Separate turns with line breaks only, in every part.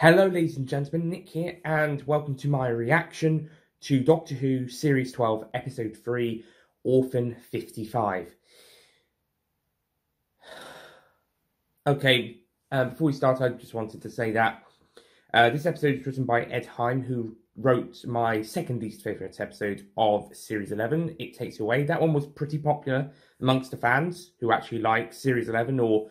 Hello ladies and gentlemen, Nick here, and welcome to my reaction to Doctor Who Series 12, Episode 3, Orphan 55. Okay, before we start, I just wanted to say that this episode is written by Ed Heim, who wrote my second least favourite episode of Series 11, It Takes You Away. That one was pretty popular amongst the fans who actually like Series 11 or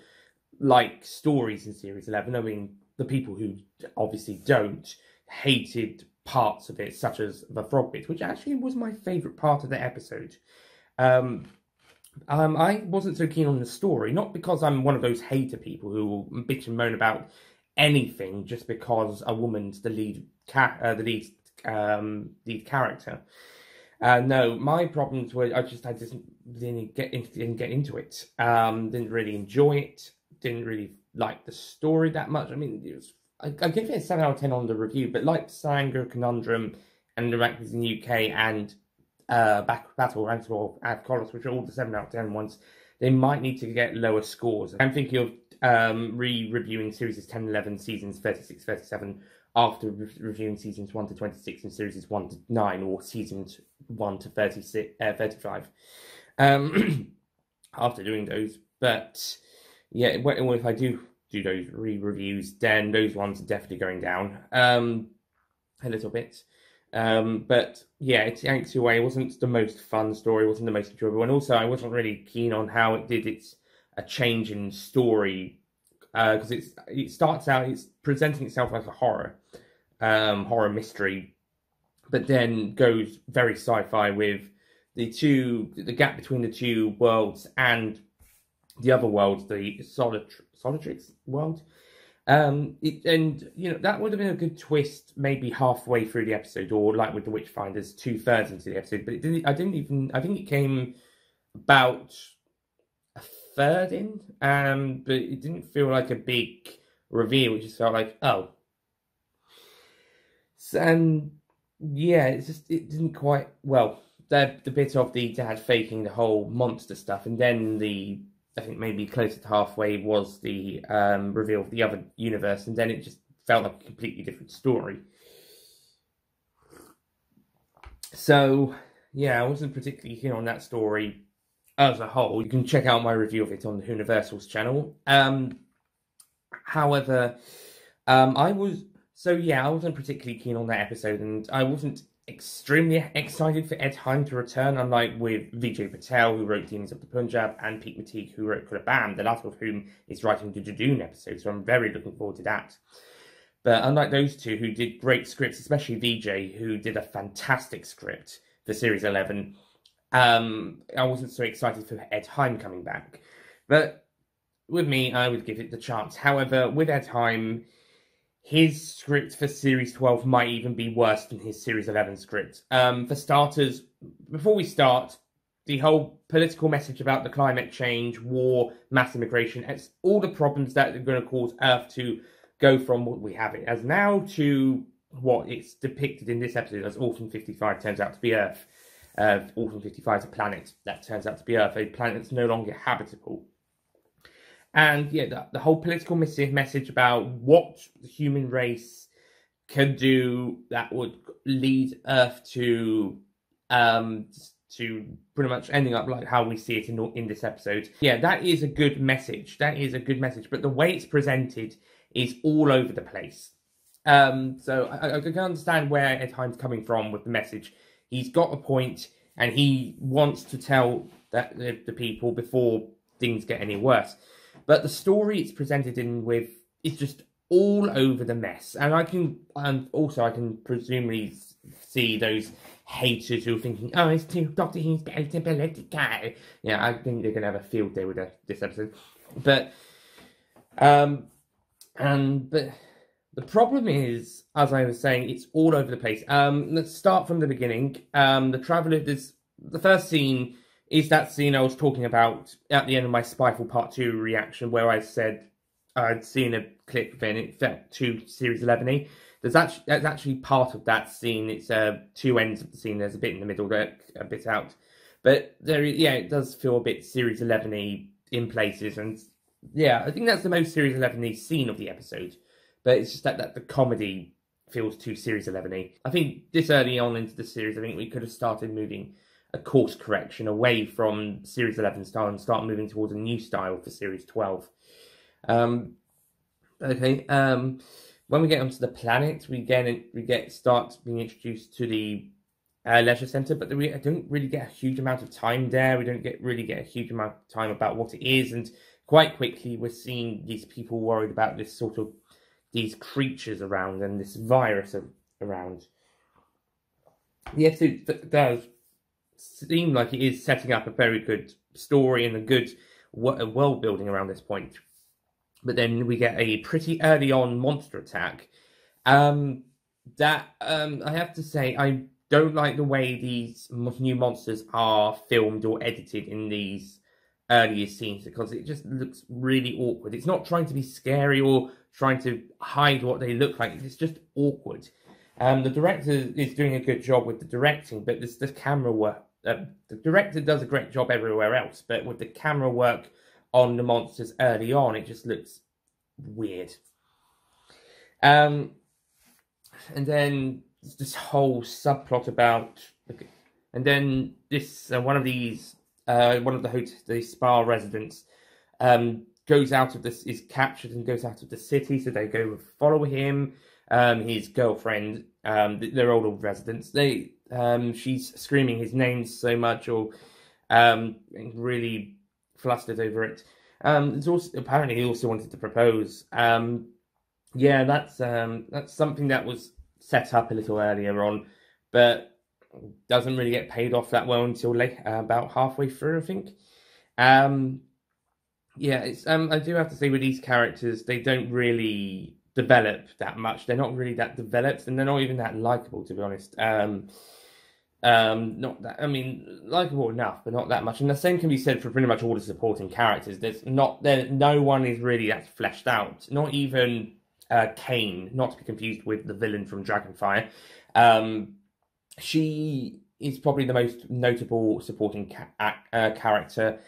like stories in Series 11. I mean, the people who obviously don't hated parts of it, such as the frog bit, which actually was my favourite part of the episode. I wasn't so keen on the story, not because I'm one of those hater people who will bitch and moan about anything just because a woman's the lead character. No, my problems were I just didn't get into it. Didn't really enjoy it. Didn't really like the story that much. I mean, I give it a 7 out of 10 on the review, but like Sanger Conundrum and the rankings in the UK and Battle Ransom of Colossus, which are all the 7 out of 10 ones, they might need to get lower scores. I'm thinking of re-reviewing series 10 and 11, seasons 36, 37, after reviewing seasons 1 to 26 and series 1 to 9, or seasons 1 to 36, 35. After doing those, but yeah, if I do those re-reviews, then those ones are definitely going down a little bit. But yeah, It Takes You Away. It wasn't the most fun story, it wasn't the most enjoyable, and also I wasn't really keen on how it did a change in story, because it starts out, it's presenting itself like a horror mystery, but then goes very sci-fi with the gap between the two worlds and the other world, the Solatrix world. And you know, that would have been a good twist maybe halfway through the episode, or like with the Witchfinders, 2/3 into the episode. But it didn't. I think it came about a third in. But it didn't feel like a big reveal. It just felt like, oh. And yeah, it didn't quite, well, the bit of the dad faking the whole monster stuff, and then I think maybe closer to halfway was the reveal of the other universe, and then it just felt like a completely different story. So, yeah, I wasn't particularly keen on that story as a whole. You can check out my review of it on the Universal's channel. However, I wasn't particularly keen on that episode, and I wasn't extremely excited for Ed Heim to return, unlike with Vijay Patel, who wrote Demons of the Punjab, and Pete Mateague, who wrote Kurabam, the latter of whom is writing the Jadoon episode, so I'm very looking forward to that. But unlike those two, who did great scripts, especially Vijay, who did a fantastic script for Series 11, I wasn't so excited for Ed Heim coming back. But with me, I would give it the chance. However, with Ed Heim, his script for Series 12 might even be worse than his Series 11 script. For starters, before we start, the whole political message about the climate change, war, mass immigration, it's all the problems that are going to cause Earth to go from what we have it as now to what it's depicted in this episode as Orphan 55 turns out to be Earth. Orphan 55 is a planet that turns out to be Earth, a planet that's no longer habitable. And yeah, the whole political message about what the human race can do that would lead Earth to pretty much ending up like how we see it in this episode. Yeah, that is a good message. That is a good message. But the way it's presented is all over the place. So I can understand where Ed Heim's coming from with the message. He's got a point, and he wants to tell that the people before things get any worse. But the story it's presented in with is just all over the mess. And I can presumably see those haters who are thinking, oh, it's too Doctor Who's getting too political. Yeah, I think they're going to have a field day with this episode. But the problem is, as I was saying, it's all over the place. Let's start from the beginning. The first scene is that scene I was talking about at the end of my Spyfall Part 2 reaction, where I said I'd seen a clip of it felt too Series 11-y. That's actually part of that scene. It's two ends of the scene. There's a bit in the middle, a bit out. But it does feel a bit Series 11-y in places. And yeah, I think that's the most Series 11-y scene of the episode. but it's just that the comedy feels too Series 11-y. I think this early on into the series, I think we could have started moving a course correction away from Series 11 style and start moving towards a new style for Series 12. Okay. When we get onto the planet, we start being introduced to the leisure centre, but we don't really get a huge amount of time there. We don't really get a huge amount of time about what it is, and quite quickly we're seeing these people worried about this sort of these creatures around and this virus around. The episode does seem like it is setting up a very good story and a good world building around this point. But then we get a pretty early on monster attack. I have to say, I don't like the way these new monsters are filmed or edited in these earlier scenes, because it just looks really awkward. It's not trying to be scary or trying to hide what they look like. It's just awkward. The director is doing a good job with the directing, but the camera work. The director does a great job everywhere else, but with the camera work on the monsters early on, it just looks weird. And then this whole subplot about, and then this one of the spa residents goes out of this, is captured and goes out of the city, so they go and follow him. His girlfriend, they're older residents. She's screaming his name so much, or really flustered over it. It's also, apparently he also wanted to propose. Yeah, that's something that was set up a little earlier on, but doesn't really get paid off that well until about halfway through, I think. Yeah, it's I do have to say, with these characters, they don't really develop that much. They're not really that developed, and they're not even that likable, to be honest. Not that, I mean, likable enough, but not that much. And the same can be said for pretty much all the supporting characters. No one is really that fleshed out. Not even Kane, not to be confused with the villain from Dragonfire. She is probably the most notable supporting character.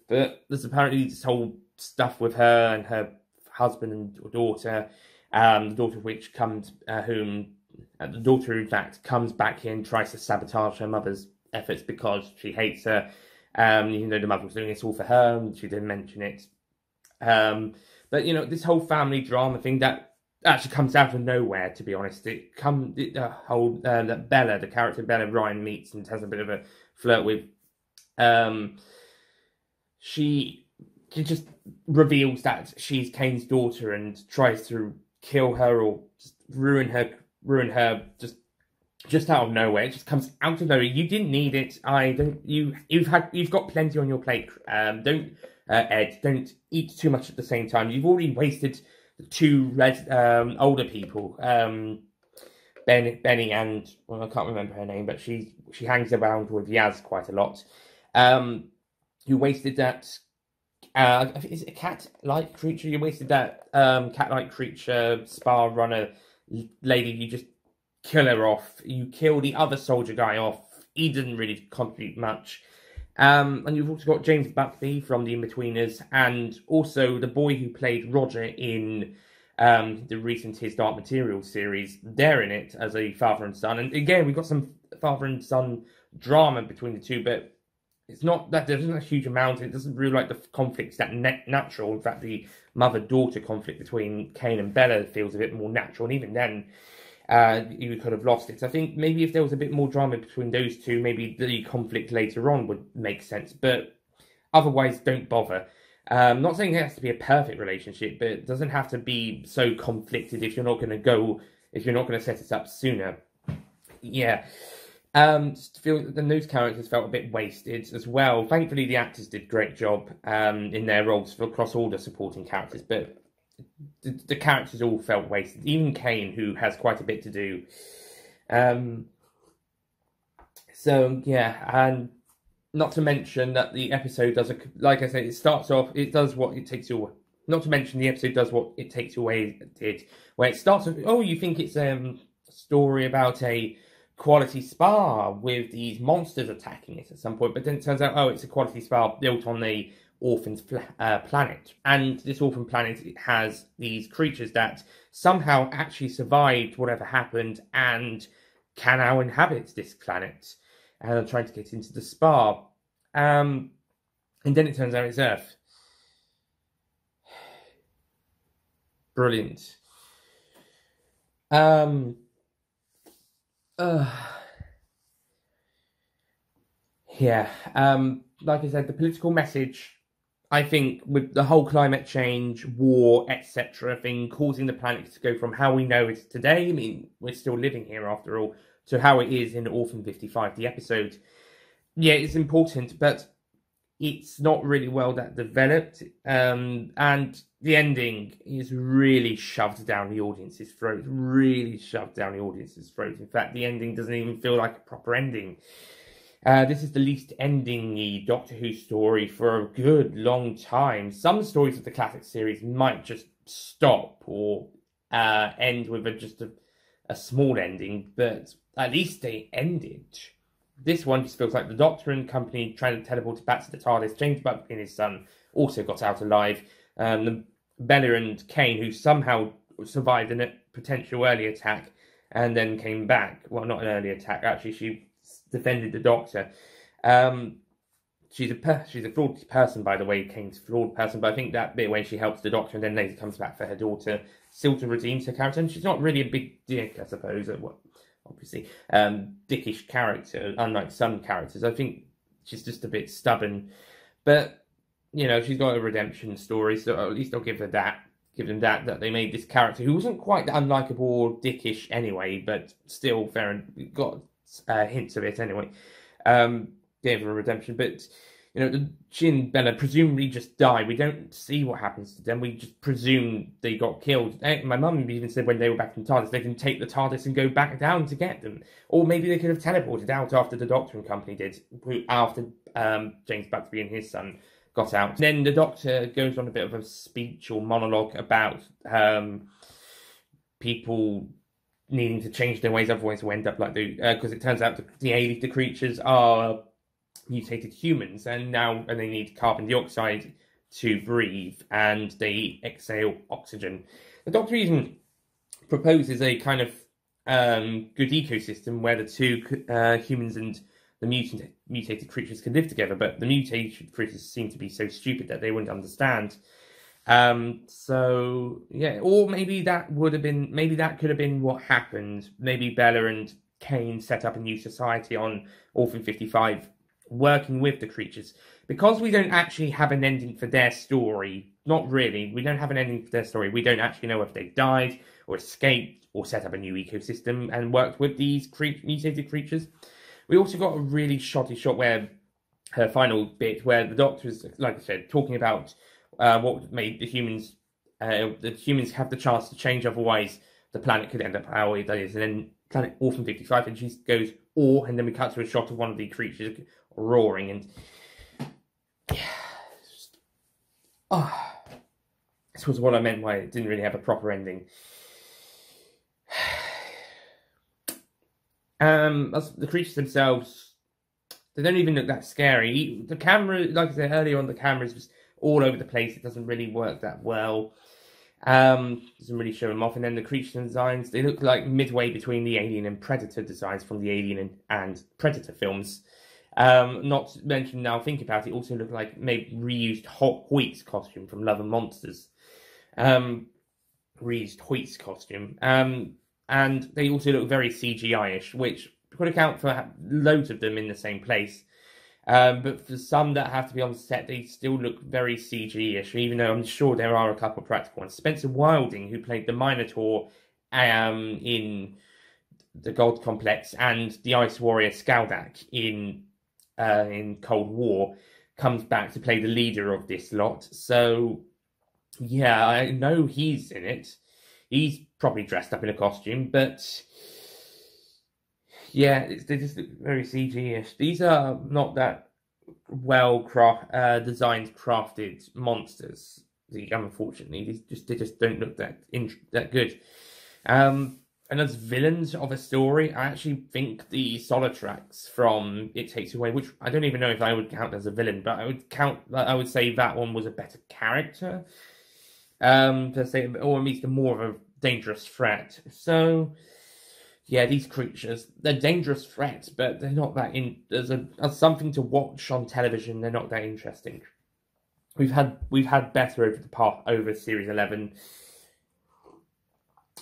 But there's apparently this whole stuff with her and her husband and daughter. The daughter, which comes, the daughter, in fact, comes back here and tries to sabotage her mother's efforts because she hates her. Even though the mother was doing this all for her, and she didn't mention it. But this whole family drama thing that actually comes out of nowhere, to be honest. That Bella, the character Bella, Ryan meets and has a bit of a flirt with. She just reveals that she's Kane's daughter and tries to kill her or just ruin her just out of nowhere. It just comes out of nowhere. You didn't need it. You've got plenty on your plate. Ed, don't eat too much at the same time. You've already wasted two older people, Benny and, well, I can't remember her name, but she hangs around with Yaz quite a lot. You wasted that. I think, is it a cat-like creature? You wasted that cat-like creature, spa runner lady. You just kill her off. You kill the other soldier guy off. He didn't really contribute much. And you've also got James Buckby from The Inbetweeners, and also the boy who played Roger in the recent His Dark Materials series. They're in it as a father and son. And again, we've got some father and son drama between the two, but it's not that there isn't a huge amount. It doesn't really like the conflicts that natural. In fact, the mother-daughter conflict between Kane and Bella feels a bit more natural. And even then, you could have lost it. So I think maybe if there was a bit more drama between those two, maybe the conflict later on would make sense. But otherwise, don't bother. Not saying it has to be a perfect relationship, but it doesn't have to be so conflicted if you're not going to set it up sooner. Yeah. Just feel that those characters felt a bit wasted as well. Thankfully, the actors did a great job in their roles across all the supporting characters, but the characters all felt wasted. Even Kane, who has quite a bit to do. So yeah, and not to mention that the episode does, like I said, it starts off, it does what it takes you away. Not to mention the episode does what it takes you away did, where it starts with, you think it's a story about a quality spa with these monsters attacking it at some point, but then it turns out, it's a quality spa built on a Orphan's planet. And this Orphan planet has these creatures that somehow actually survived whatever happened and can now inhabit this planet. And are trying to get into the spa. And then it turns out it's Earth. Brilliant. Yeah. Like I said, the political message, I think, with the whole climate change, war, etc. thing, causing the planet to go from how we know it today, I mean, we're still living here after all, to how it is in Orphan 55, the episode. Yeah, it's important, but it's not really well that developed, and the ending is really shoved down the audience's throat. In fact, the ending doesn't even feel like a proper ending. This is the least ending-y Doctor Who story for a good long time. Some stories of the classic series might just stop or end with just a small ending, but at least they ended. This one just feels like the Doctor and company trying to teleport back to the TARDIS. James Buck and his son also got out alive. Bella and Kane, who somehow survived a potential early attack and then came back. Well, not an early attack, actually. She defended the Doctor. She's a flawed person, by the way. Kane's a flawed person, but I think that bit where she helps the Doctor and then later comes back for her daughter still to redeem her character. And she's not really a big dick, I suppose. Obviously, dickish character, unlike some characters. I think she's just a bit stubborn, but you know, she's got a redemption story, so at least I'll give her that. Give them that they made this character who wasn't quite that unlikable or dickish anyway, but still fair and got hints of it anyway. Gave her a redemption, but you know, she and Bella presumably just die. We don't see what happens to them. We just presume they got killed. My mum even said when they were back in TARDIS, they can take the TARDIS and go back down to get them. Or maybe they could have teleported out after the Doctor and company did, after James Buxby and his son got out. And then the Doctor goes on a bit of a speech or monologue about people needing to change their ways, otherwise will end up like because it turns out the creatures are mutated humans, and they need carbon dioxide to breathe, and they exhale oxygen. The Doctor even proposes a kind of good ecosystem where the two humans and the mutated creatures can live together, but the mutated creatures seem to be so stupid that they wouldn't understand. So yeah, or maybe that could have been what happened. Maybe Bella and Kane set up a new society on Orphan 55, working with the creatures. Because we don't actually have an ending for their story, not really, we don't have an ending for their story, we don't actually know if they died, or escaped, or set up a new ecosystem and worked with these mutated creatures. We also got a really shoddy shot where her final bit, where the Doctor is, like I said, talking about what made the humans have the chance to change, otherwise the planet could end up how it is. And then planet Orphan 55, and she goes, and then we cut to a shot of one of the creatures roaring, and this was what I meant by it didn't really have a proper ending. As the creatures themselves, they don't even look that scary. The camera, like I said earlier on, the camera is just all over the place. It doesn't really work that well. Doesn't really show them off. And then the creature designs, they look like midway between the Alien and Predator designs from the Alien and Predator films. Not to mention, now think about it, also look like maybe reused Hoyt's costume from Love and Monsters. Reused Hoyt's costume. And they also look very CGI-ish, which could account for loads of them in the same place. But for some that have to be on set, they still look very CG-ish, even though I'm sure there are a couple of practical ones. Spencer Wilding, who played the Minotaur in the Gold Complex, and the Ice Warrior Skaldak in Cold War, comes back to play the leader of this lot. So, yeah, I know he's in it. He's probably dressed up in a costume, but yeah, they just look very CG-ish. These are not that well designed, crafted monsters. Unfortunately, they just don't look that good. And as villains of a story, I actually think the solo tracks from It Takes You Away, which I don't even know if I would count as a villain, but I would say that one was a better character, per se, or at least a more of a dangerous threat. So, yeah, these creatures, they're dangerous threats, but they're not that as something to watch on television, they're not that interesting. We've had better over series 11.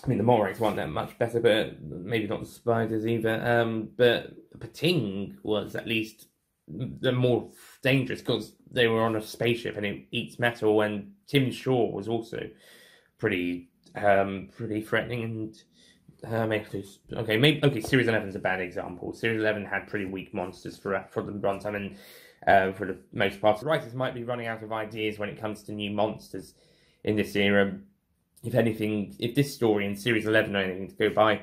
I mean, the Moraes weren't that much better, but maybe not the spiders either. But the Pating was at least the more dangerous because they were on a spaceship and it eats metal. And Tim Shaw was also pretty threatening. And Series 11 is a bad example. Series 11 had pretty weak monsters for the runtime, and for the most part, the writers might be running out of ideas when it comes to new monsters in this era. If anything, if this story in Series 11 are anything to go by,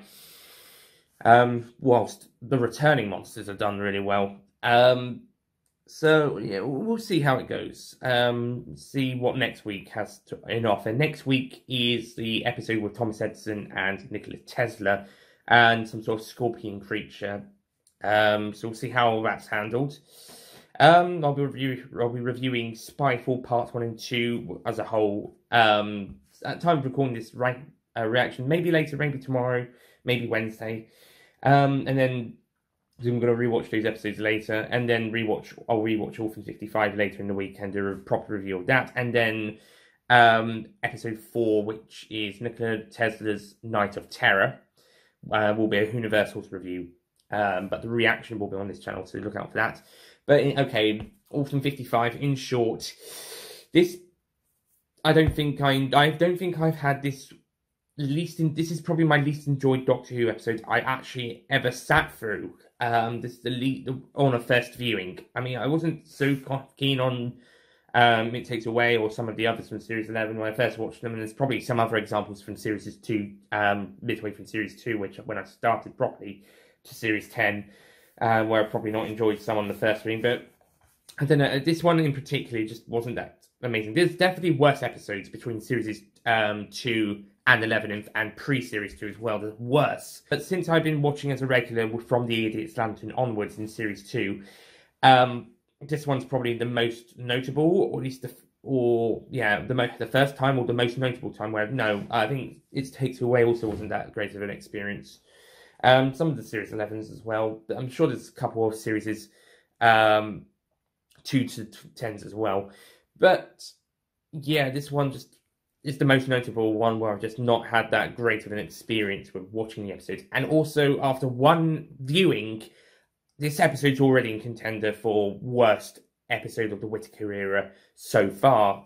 whilst the returning monsters have done really well. So, yeah, we'll see how it goes. See what next week has in offer. Next week is the episode with Thomas Edison and Nikola Tesla and some sort of scorpion creature. So we'll see how that's handled. I'll be reviewing Spyfall Parts 1 and 2 as a whole. At time of recording this reaction, maybe later, maybe tomorrow, maybe Wednesday. And then I'm going to rewatch those episodes later, and then I'll rewatch Orphan 55 later in the week and do a proper review of that. And then episode 4, which is Nikola Tesla's Night of Terror, will be a Universal's review. But the reaction will be on this channel, so look out for that. But okay, Orphan 55. In short, I don't think I've had this. This is probably my least enjoyed Doctor Who episode I actually ever sat through. This is on a first viewing. I mean, I wasn't so keen on It Takes Away or some of the others from Series 11 when I first watched them, and there's probably some other examples from Series 2, midway from Series 2, which when I started properly to Series 10, where I probably not enjoyed some on the first viewing, but I don't know, this one in particular just wasn't that amazing. There's definitely worse episodes between Series 2 and 11 and pre-Series 2 as well. There's worse. But since I've been watching as a regular from the Idiot's Lantern onwards in Series 2, this one's probably the most notable, or at least the first time or the most notable time where, no, I think It Takes Away also wasn't that great of an experience. Some of the Series 11s as well, but I'm sure there's a couple of series 2 to 10s as well. But yeah, this one just is the most notable one where I've just not had that great of an experience with watching the episodes. And also, after one viewing, this episode's already in contender for worst episode of the Whittaker era so far.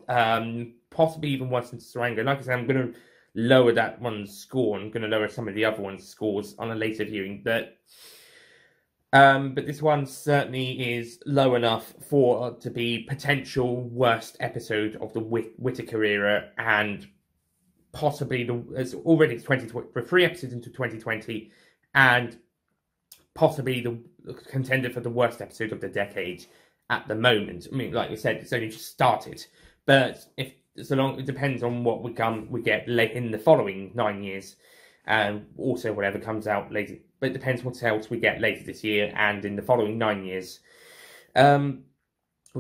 Possibly even worse than Saranga. Like I said, I'm going to lower that one's score. I'm going to lower some of the other ones' scores on a later viewing. But this one certainly is low enough to be potential worst episode of the Whittaker era, and possibly it's already 3 episodes into 2020, and possibly the contender for the worst episode of the decade at the moment. I mean, like I said, it's only just started, but it depends on what we get late in the following 9 years, and also whatever comes out later. But it depends what else we get later this year and in the following 9 years. We'll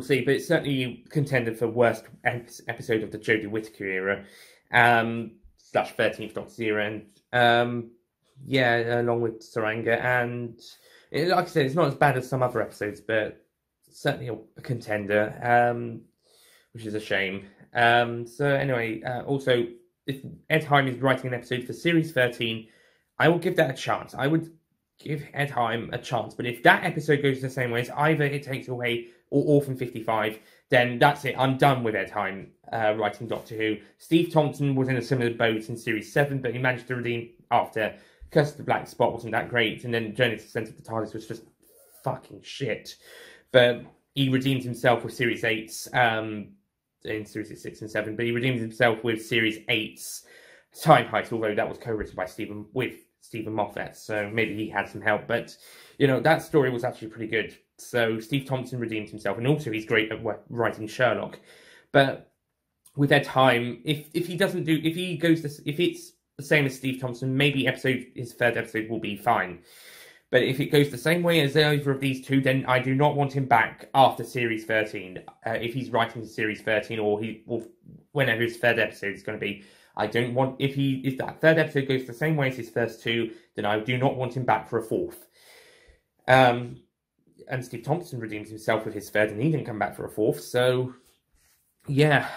see, but it's certainly contended for worst episode of the Jodie Whittaker era, / 13th Doctor's era, and along with Saranga. And like I said, it's not as bad as some other episodes, but certainly a contender, which is a shame. So anyway, also, if Ed Heim is writing an episode for Series 13, I will give that a chance. I would give Ed Heim a chance. But if that episode goes the same way as either It Takes Away or Orphan 55, then that's it. I'm done with Ed Heim writing Doctor Who. Steve Thompson was in a similar boat in Series 7, but he managed to redeem after Curse of the Black Spot wasn't that great, and then Journey to the Centre of the TARDIS was just fucking shit. But he redeemed himself with Series 8's, in Series 6 and 7, but he redeemed himself with Series 8's Time Heist, although that was co-written by Stephen Moffat, so maybe he had some help. But, that story was actually pretty good. So Steve Thompson redeemed himself, and also he's great at writing Sherlock. But with Ed Heim, if it's the same as Steve Thompson, maybe his third episode will be fine. But if it goes the same way as either of these two, then I do not want him back after Series 13. If he's writing to Series 13 or whenever his third episode is going to be, I don't want, if that third episode goes the same way as his first two, then I do not want him back for a fourth. And Steve Thompson redeemed himself with his third, and he didn't come back for a fourth. So, yeah.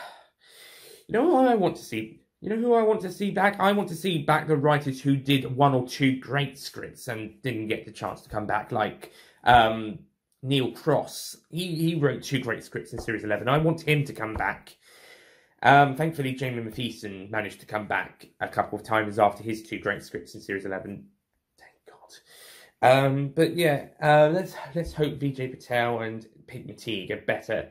You know who I want to see? You know who I want to see back? I want to see back the writers who did one or two great scripts and didn't get the chance to come back, like Neil Cross. He wrote two great scripts in Series 11. I want him to come back. Thankfully, Jamie Matheson managed to come back a couple of times after his two great scripts in Series 11. Thank God. But yeah, let's hope Vijay Patel and Pete McTeague are better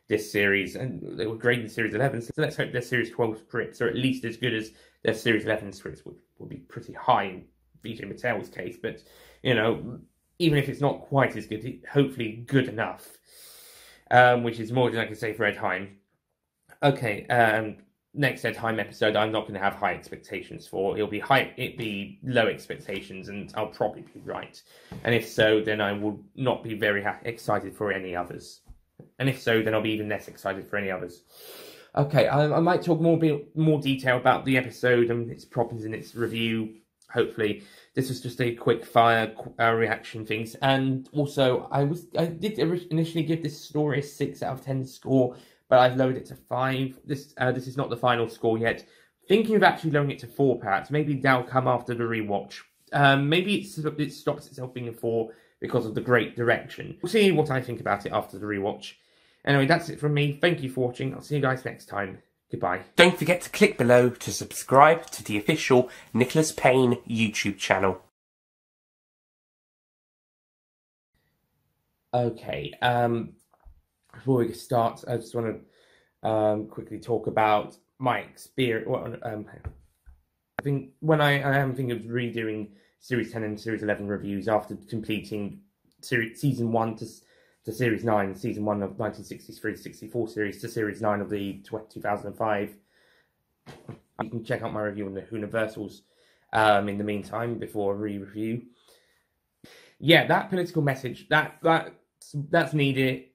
this series, and they were great in Series 11, so let's hope their Series 12 scripts are at least as good as their Series 11 scripts, which will be pretty high in Vijay Patel's case, but, you know, even if it's not quite as good, hopefully good enough, which is more than I can say for Ed Heim. Okay, next Ed Heim episode, I'm not going to have high expectations for. It'll be low expectations, and I'll probably be right. And if so, then I will not be very excited for any others. And if so, then I'll be even less excited for any others. Okay, I might talk more detail about the episode and its problems in its review, hopefully. This was just a quick fire reaction things. And also, I did initially give this story a 6 out of 10 score, but I've lowered it to 5. This is not the final score yet. Thinking of actually lowering it to 4, perhaps. Maybe that'll come after the rewatch. Maybe it stops itself being a 4 because of the great direction. We'll see what I think about it after the rewatch. Anyway, that's it from me. Thank you for watching. I'll see you guys next time. Goodbye.
Don't forget to click below to subscribe to the official Nicholas Payne YouTube channel.
Okay, before we start, I just want to quickly talk about my experience. I think when I am thinking of redoing Series 10 and Series 11 reviews after completing Season 1 to Series 9, Season 1 of 1963-64 series to Series 9 of the 2005. You can check out my review on the Universals in the meantime before a re-review. Yeah, that political message, that's needed.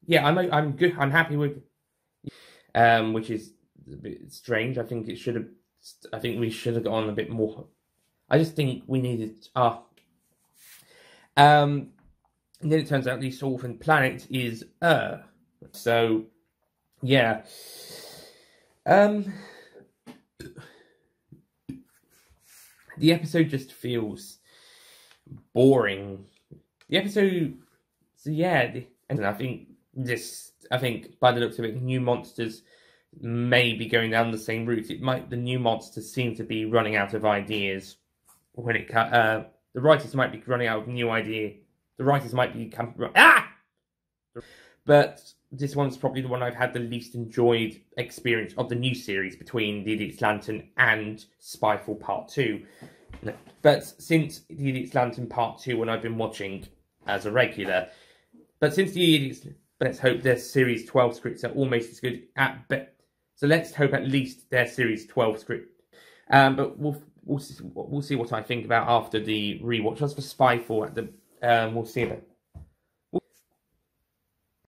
Yeah, I'm good. I'm happy with, which is a bit strange. I think we should have gone a bit more. I just think we needed. And then it turns out the Orphan planet is So, yeah. The episode just feels boring. The episode. So yeah, and I think by the looks of it, new monsters may be going down the same route. The new monsters seem to be running out of ideas when the writers might be running out of new idea. The writers might be But this one's probably the one I've had the least enjoyed experience of the new series between The Idiot's Lantern and Spyfall Part 2. But since The Idiot's Lantern Part 2, when I've been watching as a regular, let's hope their Series 12 scripts are almost as good so let's hope at least their Series 12 script. But we'll see what I think about after the rewatch. As for Spyfall, we'll see about